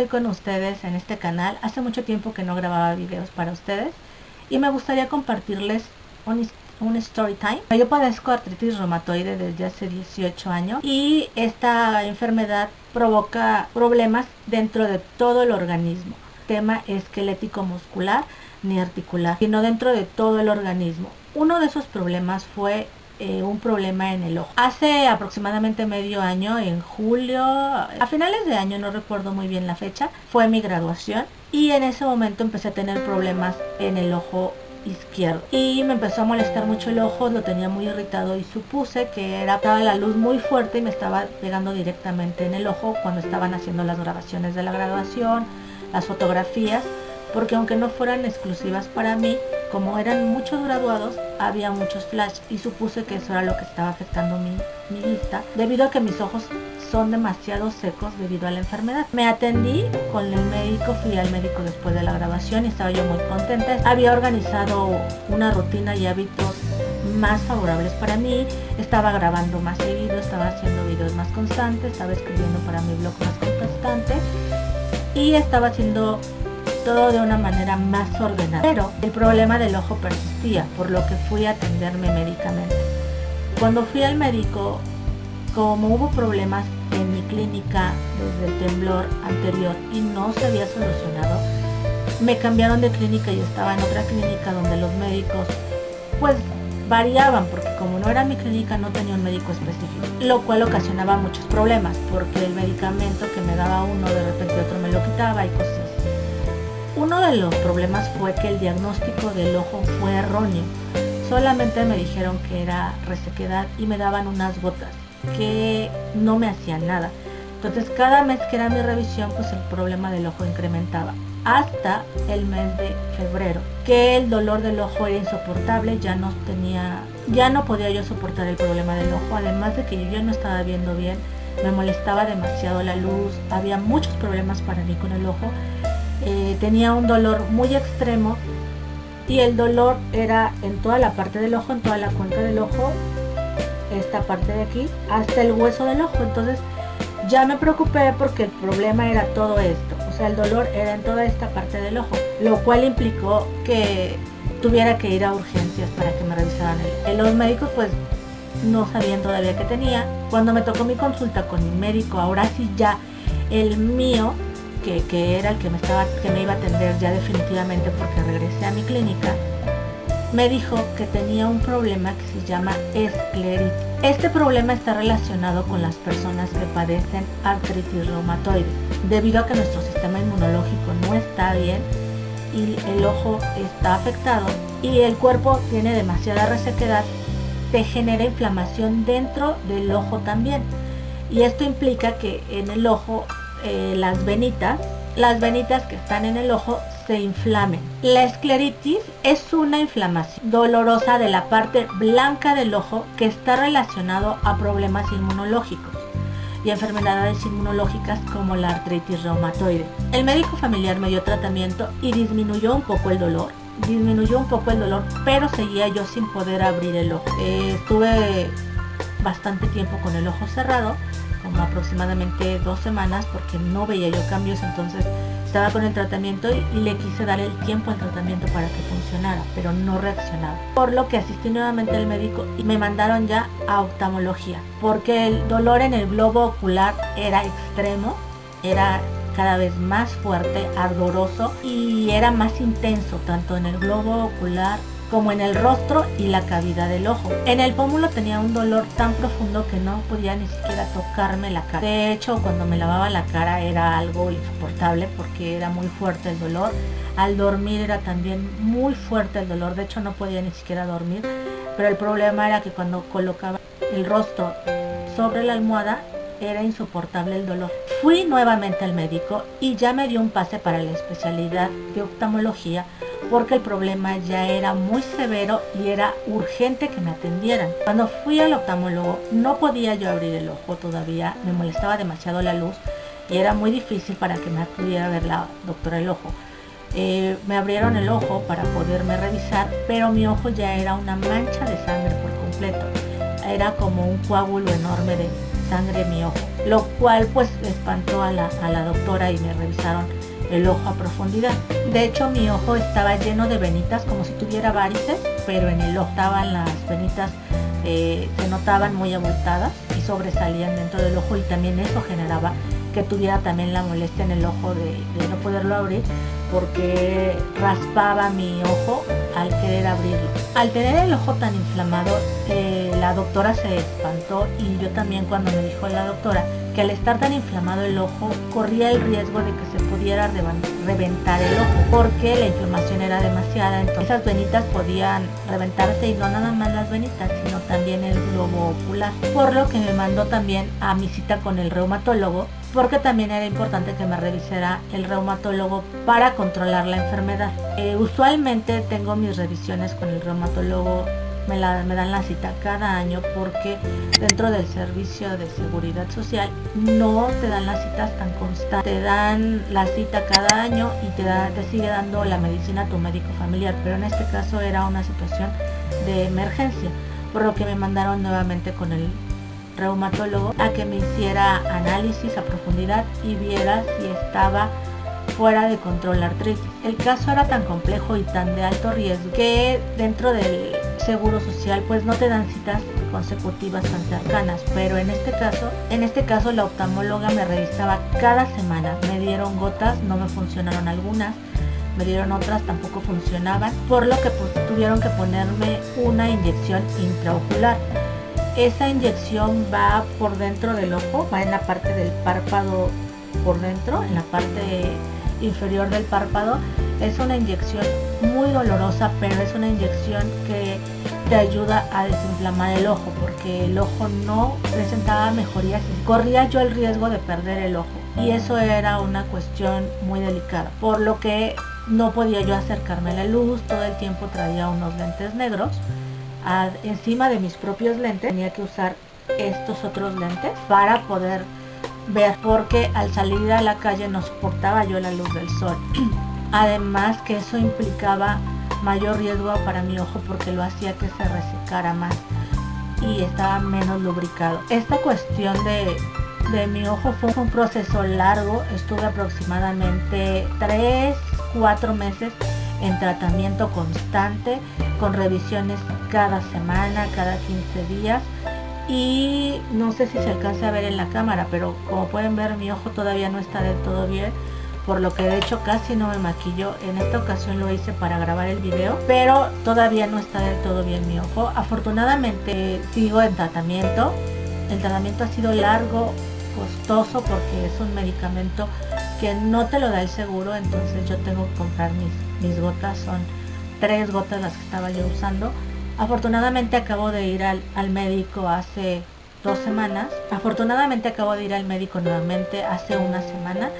estoy con ustedes en este canal. Hace mucho tiempo que no grababa videos para ustedes y me gustaría compartirles un story time. Yo padezco artritis reumatoide desde hace 18 años y esta enfermedad provoca problemas dentro de todo el organismo. Tema esquelético muscular ni articular, sino dentro de todo el organismo. Uno de esos problemas fue un problema en el ojo. Hace aproximadamente medio año, en julio, a finales de año, no recuerdo muy bien la fecha, fue mi graduación y en ese momento empecé a tener problemas en el ojo izquierdo y me empezó a molestar mucho el ojo, lo tenía muy irritado y supuse que estaba la luz muy fuerte y me estaba pegando directamente en el ojo cuando estaban haciendo las grabaciones de la graduación, las fotografías, porque aunque no fueran exclusivas para mí, como eran muchos graduados, había muchos flash y supuse que eso era lo que estaba afectando mi vista, debido a que mis ojos son demasiado secos debido a la enfermedad. Me atendí con el médico, fui al médico después de la grabación y estaba yo muy contenta. Había organizado una rutina y hábitos más favorables para mí, estaba grabando más seguido, estaba haciendo videos más constantes, estaba escribiendo para mi blog más constante y estaba haciendo todo de una manera más ordenada, pero el problema del ojo persistía, por lo que fui a atenderme médicamente. Cuando fui al médico, como hubo problemas en mi clínica desde el temblor anterior y no se había solucionado, me cambiaron de clínica y estaba en otra clínica donde los médicos pues variaban, porque como no era mi clínica no tenía un médico específico, lo cual ocasionaba muchos problemas, porque el medicamento que me daba uno de repente otro me lo quitaba y cosas así. Uno de los problemas fue que el diagnóstico del ojo fue erróneo. Solamente me dijeron que era resequedad y me daban unas gotas que no me hacían nada. Entonces cada mes que era mi revisión, pues el problema del ojo incrementaba. Hasta el mes de febrero, que el dolor del ojo era insoportable, ya no podía yo soportar el problema del ojo, además de que yo ya no estaba viendo bien, me molestaba demasiado la luz, había muchos problemas para mí con el ojo. Tenía un dolor muy extremo y el dolor era en toda la parte del ojo, en toda la cuenca del ojo, esta parte de aquí, hasta el hueso del ojo. Entonces ya me preocupé porque el problema era todo esto, o sea, el dolor era en toda esta parte del ojo, lo cual implicó que tuviera que ir a urgencias para que me revisaran. Los médicos pues no sabían todavía qué tenía. Cuando me tocó mi consulta con mi médico, ahora sí ya el mío, que era el que me iba a atender ya definitivamente porque regresé a mi clínica, me dijo que tenía un problema que se llama escleritis. Este problema está relacionado con las personas que padecen artritis reumatoide, debido a que nuestro sistema inmunológico no está bien y el ojo está afectado y el cuerpo tiene demasiada resequedad, te genera inflamación dentro del ojo también, y esto implica que en el ojo las venitas que están en el ojo se inflamen. La escleritis es una inflamación dolorosa de la parte blanca del ojo que está relacionado a problemas inmunológicos y enfermedades inmunológicas como la artritis reumatoide. El médico familiar me dio tratamiento y disminuyó un poco el dolor, pero seguía yo sin poder abrir el ojo. Estuve bastante tiempo con el ojo cerrado, como aproximadamente 2 semanas, porque no veía yo cambios. Entonces estaba con el tratamiento y le quise dar el tiempo al tratamiento para que funcionara, pero no reaccionaba, por lo que asistí nuevamente al médico y me mandaron ya a oftalmología, porque el dolor en el globo ocular era extremo, era cada vez más fuerte, ardoroso y era más intenso tanto en el globo ocular como en el rostro y la cavidad del ojo. En el pómulo tenía un dolor tan profundo que no podía ni siquiera tocarme la cara. De hecho, cuando me lavaba la cara era algo insoportable porque era muy fuerte el dolor. Al dormir era también muy fuerte el dolor, de hecho no podía ni siquiera dormir, pero el problema era que cuando colocaba el rostro sobre la almohada era insoportable el dolor. Fui nuevamente al médico y ya me dio un pase para la especialidad de oftalmología, porque el problema ya era muy severo y era urgente que me atendieran. Cuando fui al oftalmólogo no podía yo abrir el ojo todavía, me molestaba demasiado la luz y era muy difícil para que me pudiera ver la doctora el ojo. Me abrieron el ojo para poderme revisar, pero mi ojo ya era una mancha de sangre por completo. Era como un coágulo enorme de sangre mi ojo, lo cual pues espantó a la doctora y me revisaron el ojo a profundidad. De hecho, mi ojo estaba lleno de venitas, como si tuviera varices, pero en el ojo estaban las venitas, se notaban muy abultadas y sobresalían dentro del ojo, y también eso generaba que tuviera también la molestia en el ojo de no poderlo abrir, porque raspaba mi ojo al querer abrirlo. Al tener el ojo tan inflamado, la doctora se espantó, y yo también, cuando me dijo la doctora que al estar tan inflamado el ojo corría el riesgo de que se pudiera reventar el ojo, porque la inflamación era demasiada. Entonces esas venitas podían reventarse, y no nada más las venitas, sino también el globo ocular, por lo que me mandó también a mi cita con el reumatólogo, porque también era importante que me revisara el reumatólogo para controlar la enfermedad. Usualmente tengo mis revisiones con el reumatólogo, me dan la cita cada año, porque dentro del servicio de seguridad social no te dan las citas tan constantes, te dan la cita cada año y te sigue dando la medicina tu médico familiar, pero en este caso era una situación de emergencia, por lo que me mandaron nuevamente con el reumatólogo a que me hiciera análisis a profundidad y viera si estaba fuera de control la artritis. El caso era tan complejo y tan de alto riesgo que dentro del seguro social pues no te dan citas consecutivas tan cercanas, pero en este caso la oftalmóloga me revisaba cada semana. Me dieron gotas, no me funcionaron algunas, me dieron otras, tampoco funcionaban, por lo que pues, tuvieron que ponerme una inyección intraocular. Esa inyección va por dentro del ojo, va en la parte del párpado por dentro, en la parte inferior del párpado. Es una inyección muy dolorosa, pero es una inyección que te ayuda a desinflamar el ojo, porque el ojo no presentaba mejorías, corría yo el riesgo de perder el ojo, y eso era una cuestión muy delicada, por lo que no podía yo acercarme a la luz. Todo el tiempo traía unos lentes negros. Encima de mis propios lentes tenía que usar estos otros lentes para poder ver, porque al salir a la calle no soportaba yo la luz del sol. Además que eso implicaba mayor riesgo para mi ojo, porque lo hacía que se resecara más y estaba menos lubricado. Esta cuestión de mi ojo fue un proceso largo. Estuve aproximadamente 3-4 meses en tratamiento constante, con revisiones cada semana, cada 15 días. Y no sé si se alcanza a ver en la cámara, pero como pueden ver, mi ojo todavía no está del todo bien, por lo que de hecho casi no me maquillo. En esta ocasión lo hice para grabar el video, pero todavía no está del todo bien mi ojo. Afortunadamente sigo en tratamiento. El tratamiento ha sido largo, costoso, porque es un medicamento que no te lo da el seguro, entonces yo tengo que comprar mis gotas. Son 3 gotas las que estaba yo usando. Afortunadamente acabo de ir al médico hace 2 semanas. Afortunadamente acabo de ir al médico nuevamente hace una semana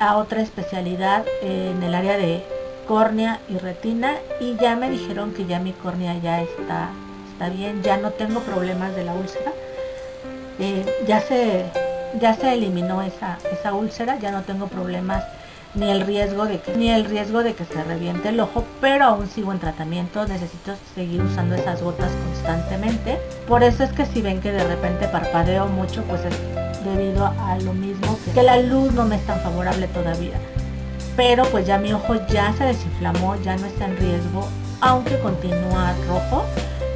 a otra especialidad en el área de córnea y retina, y ya me dijeron que ya mi córnea ya está bien, ya no tengo problemas de la úlcera. Ya se eliminó esa úlcera, ya no tengo problemas ni el riesgo de que se reviente el ojo, pero aún sigo en tratamiento. Necesito seguir usando esas gotas constantemente. Por eso es que si ven que de repente parpadeo mucho, pues es debido a lo mismo, que la luz no me es tan favorable todavía. Pero pues ya mi ojo ya se desinflamó, ya no está en riesgo, aunque continúa rojo,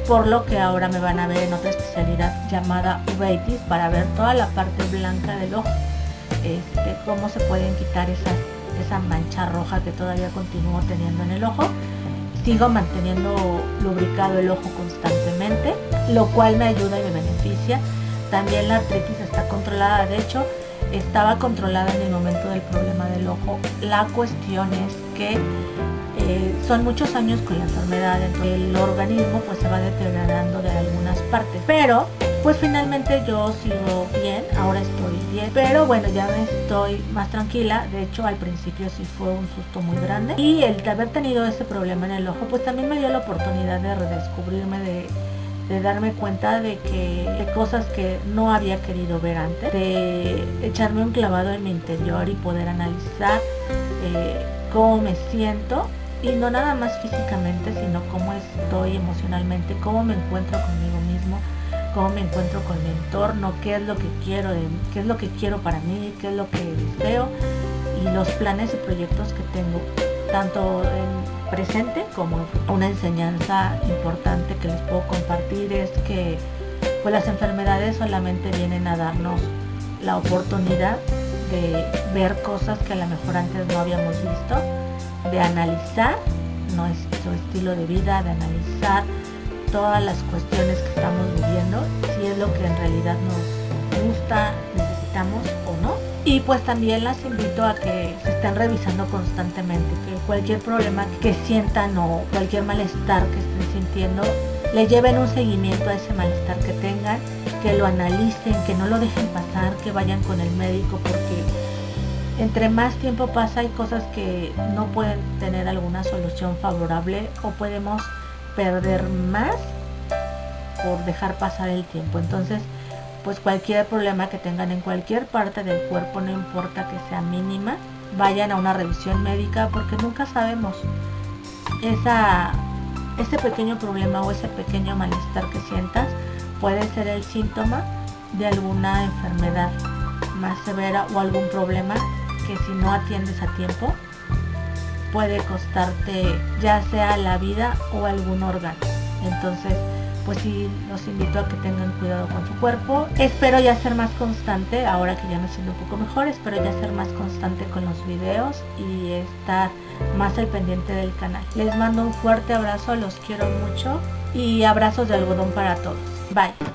por lo que ahora me van a ver en otra especialidad llamada uveitis, para ver toda la parte blanca del ojo, cómo se pueden quitar esa mancha roja que todavía continúo teniendo en el ojo. Sigo manteniendo lubricado el ojo constantemente, lo cual me ayuda y me beneficia. También la artritis está controlada, de hecho estaba controlada en el momento del problema del ojo. La cuestión es que son muchos años con la enfermedad, entonces el organismo pues se va deteriorando de algunas partes, pero pues finalmente yo sigo bien, ahora estoy bien, pero bueno, ya me estoy más tranquila. De hecho al principio sí fue un susto muy grande, y el de haber tenido ese problema en el ojo pues también me dio la oportunidad de redescubrirme, de darme cuenta de cosas que no había querido ver antes, de echarme un clavado en mi interior y poder analizar cómo me siento, y no nada más físicamente, sino cómo estoy emocionalmente, cómo me encuentro conmigo mismo, cómo me encuentro con mi entorno, qué es lo que quiero, qué es lo que quiero para mí, qué es lo que deseo y los planes y proyectos que tengo, tanto en presente como en futuro. Una enseñanza importante que les puedo compartir es que pues las enfermedades solamente vienen a darnos la oportunidad de ver cosas que a lo mejor antes no habíamos visto, de analizar nuestro estilo de vida, de analizar todas las cuestiones que estamos viviendo, si es lo que en realidad nos gusta, necesitamos o no. Y pues también las invito a que se estén revisando constantemente, que cualquier problema que sientan o cualquier malestar que estén sintiendo, le lleven un seguimiento a ese malestar que tengan, que lo analicen, que no lo dejen pasar, que vayan con el médico, porque entre más tiempo pasa hay cosas que no pueden tener alguna solución favorable o podemos perder más por dejar pasar el tiempo. Entonces, pues cualquier problema que tengan en cualquier parte del cuerpo, no importa que sea mínima, vayan a una revisión médica porque nunca sabemos. Ese pequeño problema o ese pequeño malestar que sientas puede ser el síntoma de alguna enfermedad más severa o algún problema que si no atiendes a tiempo puede costarte ya sea la vida o algún órgano. Entonces, pues sí, los invito a que tengan cuidado con su cuerpo. Espero ya ser más constante, ahora que ya me siento un poco mejor, espero ya ser más constante con los videos y estar más al pendiente del canal. Les mando un fuerte abrazo, los quiero mucho y abrazos de algodón para todos. Bye.